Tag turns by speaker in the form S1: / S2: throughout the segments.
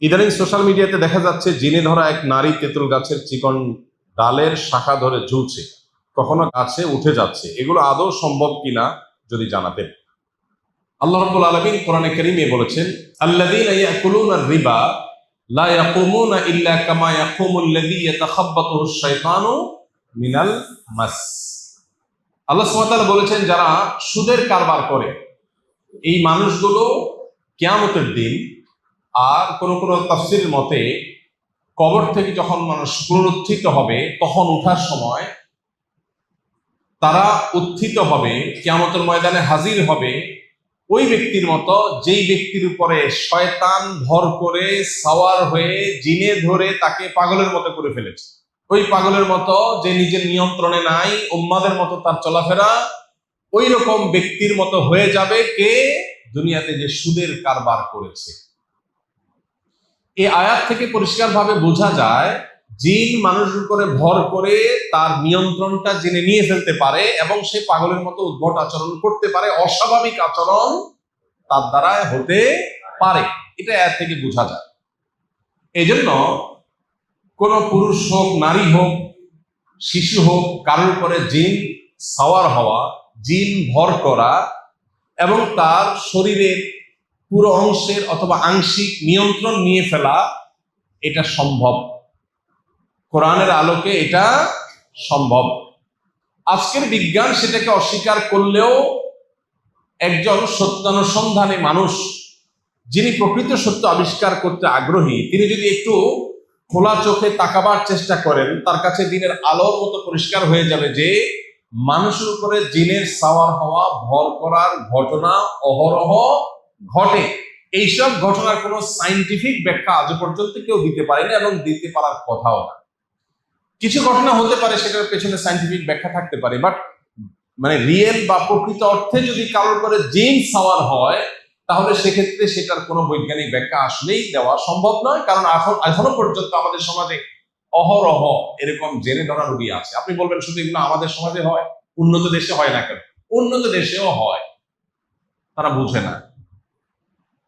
S1: ইদানিং সোশ্যাল মিডিয়াতে দেখা যাচ্ছে জিনে ধরা এক নারী তেঁতুল গাছের চিকন ডালের শাখা ধরে ঝুলছে, কখনো গাছে উঠে যাচ্ছে। এগুলো আদৌ সম্ভব কিনা যদি জানাতেন। আল্লাহ রাব্বুল আলামিন কোরআনে কারীমে বলেছেন, আল্লাযীনা ইয়াকুলুনা রিবা লা ইয়াকুমুনা ইল্লা কামা ইয়াকুমুল্লাযী ইয়াতাখাব্বাতুহু শাইতানু মিনাল মাস। আল্লাহ সুবহানাহু ওয়া তাআলা বলেছেন, যারা সুদের কারবার করে এই মানুষগুলো কিয়ামতের দিন আর কোন কোন তাফসীরের মতে কবর থেকে যখন মানুষ পুনরুত্থিত হবে তখন ওঠার সময় তারা উত্থিত হবে, কিয়ামতের ময়দানে হাজির হবে ওই ব্যক্তির মতো যেই ব্যক্তির উপরে শয়তান ভর করে সাওয়ার হয়ে জিনে ধরে তাকে পাগলের মতো করে ফেলেছে। ওই পাগলের মতো যে নিজের নিয়ন্ত্রণে নাই, উম্মাদের মতো তার চলাফেরা, ওই রকম ব্যক্তির মতো হয়ে যাবে কে? দুনিয়াতে যে সুদের কারবার করেছে। এই আয়াত থেকে পরিষ্কারভাবে বোঝা যায় জিন মানুষের উপরে ভর করে তার নিয়ন্ত্রণটা জেনে নিয়ে ফেলতে পারে এবং সে পাগলের মতো উদ্ভট আচরণ করতে পারে, অস্বাভাবিক আচরণ তার দ্বারা হতে পারে। এটা আয়াত থেকে বোঝা যায়। এই জন্য কোন পুরুষ হোক, নারী হোক, শিশু হোক, কারোর উপরে জিন সাওয়ার হওয়া, জিন ভর করা এবং তার শরীরের পুরো অংশের অথবা আংশিক নিয়ন্ত্রণ নিয়ে ফেলা, এটা সম্ভব। কোরআনের আলোকে এটা সম্ভব। আজকের বিজ্ঞান সেটাকে অস্বীকার করলেও একজন সত্যানুসন্ধানী মানুষ যিনি প্রকৃত সত্য আবিষ্কার করতে আগ্রহী, তিনি যদি একটু খোলা চোখে তাকাবার চেষ্টা করেন, তার কাছে দিনের আলোর মতো পরিষ্কার হয়ে যাবে যে মানুষের উপরে জিনের সাওয়ার হওয়া, ভর করার ঘটনা অহরহ ঘটে। এইসব ঘটনার কোনো সায়েন্টিফিক ব্যাখ্যা আজ পর্যন্ত কেউ দিতে পারেনি এবং দিতে পারার কথাও না। কিছু ঘটনা হতে পারে সেটার পেছনে সায়েন্টিফিক ব্যাখ্যা থাকতে পারে, বাট মানে রিয়েল বা প্রকৃত অর্থে যদি কারোর উপরে জিন সাওয়ার হয় তাহলে সেক্ষেত্রে সেটার কোনো বৈজ্ঞানিক ব্যাখ্যা আসলেই দেওয়া সম্ভব নয়। কারণ এখনো পর্যন্ত আমাদের সমাজে অহরহ এরকম জেনে ধরা রোগী আছে। আপনি বলবেন শুধু এগুলো আমাদের সমাজে হয়, উন্নত দেশে হয় না কেন? উন্নত দেশেও হয়। তারা বুঝে না,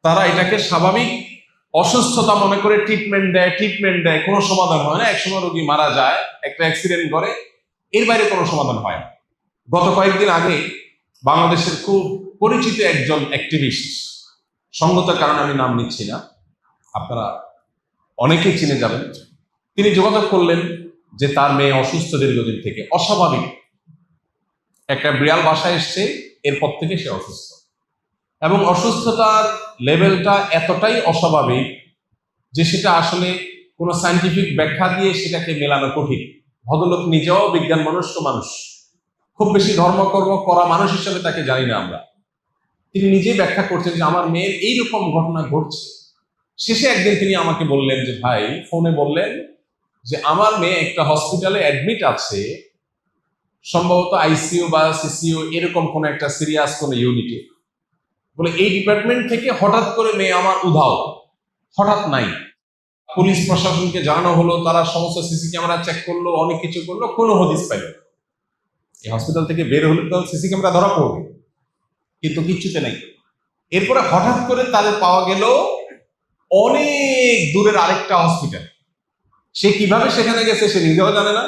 S1: তারা এটাকে স্বাভাবিক অসুস্থতা মনে করে ট্রিটমেন্ট দেয়, কোনো সমাধান হয় না। একসময় রোগী মারা যায়, একটা অ্যাক্সিডেন্ট করে, এর বাইরে কোনো সমাধান হয় না। গত কয়েকদিন আগে বাংলাদেশের খুব পরিচিত একজন অ্যাক্টিভিস্ট, সঙ্গত কারণে আমি নাম নিচ্ছি না, আপনারা অনেকেই চিনে যাবেন, তিনি যোগাযোগ করলেন যে তার মেয়ে অসুস্থ দীর্ঘদিন থেকে, অস্বাভাবিক একটা বিড়াল বাসায় এসছে, এরপর থেকে সে অসুস্থ এবং অসুস্থতার লেভেলটা এতটাই অস্বাভাবিক যে সেটা আসলে কোনো সায়েন্টিফিক ব্যাখ্যা দিয়ে সেটাকে মেলানো কঠিন। ভদ্রলোক নিজেও বিজ্ঞান মনস্ক মানুষ, খুব বেশি ধর্মকর্ম করা মানুষ হিসেবে তাকে জানি না আমরা। তিনি নিজেই ব্যাখ্যা করছেন যে আমার মেয়ের এইরকম ঘটনা ঘটছে। শেষে একদিন তিনি আমাকে বললেন যে ভাই, ফোনে বললেন যে আমার মেয়ে একটা হসপিটালে অ্যাডমিট আছে, সম্ভবত আইসিইউ বা সিসিইউ এরকম কোন একটা সিরিয়াস কোন ইউনিটে। বলে এই ডিপার্টমেন্ট থেকে হঠাৎ করে মেয়ে আমার উধাও, হঠাৎ নাই। পুলিশ প্রশাসনকে জানানো হলো, তারা সমস্ত সিসি ক্যামেরা চেক করলো, অনেক কিছু করলো, কোনো হদিস পাইল না। এই হসপিটাল থেকে বের হলে তো সিসি ক্যামেরা ধরা পড়বে, কিন্তু কিচ্ছুতে নাই। এরপরে হঠাৎ করে তাদের পাওয়া গেল অনেক দূরের আরেকটা হসপিটাল। সে কিভাবে সেখানে গেছে সে নিজেও জানে না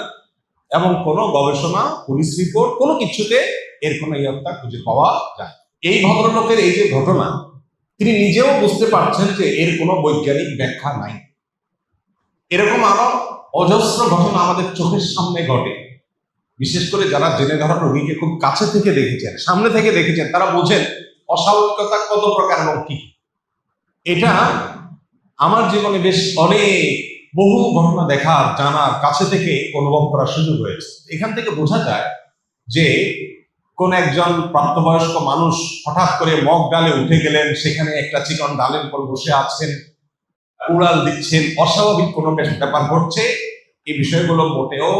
S1: এবং কোনো গবেষণা, পুলিশ রিপোর্ট, কোনো কিছুতে এর কোনো ইয়ত্তা খুঁজে পাওয়া যায়। এই ভদ্রলোকের এই যে ঘটনা, তিনি নিজেও বুঝতে পারছেন যে এর কোনো বৈজ্ঞানিক ব্যাখ্যা নাই। এরকম আরো অজস্র ঘটনা আমাদের চোখের সামনে ঘটে। বিশেষ করে যারা জেনে ধরা রোগীকে খুব কাছে থেকে দেখেছেন, সামনে থেকে দেখেছেন, তারা বোঝেন অস্বাভাবিকতা কত প্রকার এবং কি। এটা আমার জীবনে বেশ বহু ঘটনা দেখার, জানার, কাছে থেকে অনুভব করার সুযোগ হয়েছে। এখান থেকে বোঝা যায় যে কোন একজন প্রাপ্তবয়স্ক মানুষ হঠাৎ করে মগ ডালে উঠে গেলেন, সেখানে একটা চিকন ডালের উপর বসে আছেন, উড়াল দিচ্ছেন, অস্বাভাবিক কোনো ব্যাপার ঘটছে, এই বিষয়গুলো মোটেও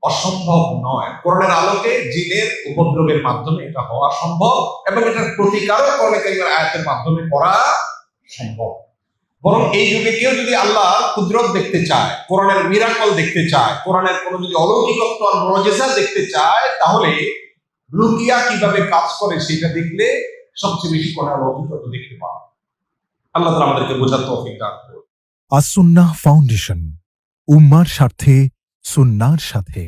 S1: অসম্ভব নয়। কোরআনের আলোকে জিনের উপদ্রবের মাধ্যমে এটা হওয়া সম্ভব এবং এটার প্রতিকারও কোরআনের আয়াতের মাধ্যমে করা সম্ভব। বরং এই যুগে কেউ যদি আল্লাহ কুদরত দেখতে চায়, কোরআনের মিরাকল দেখতে চায়, কোরআনের কোনো যদি অলৌকিকত্ব আর মুজিজা দেখতে চায়, তাহলে রুকিয়া কিভাবে কাজ করে সেটা দেখলে সবচেয়ে বেশি কোরআনের অলৌকিকত্ব দেখতে পাবে। আল্লাহ তাআলা আমাদেরকে বোঝার তৌফিক দান করুন।
S2: আসুন্নাহ ফাউন্ডেশন, উম্মার স্বার্থে সুন্নাহর সাথে।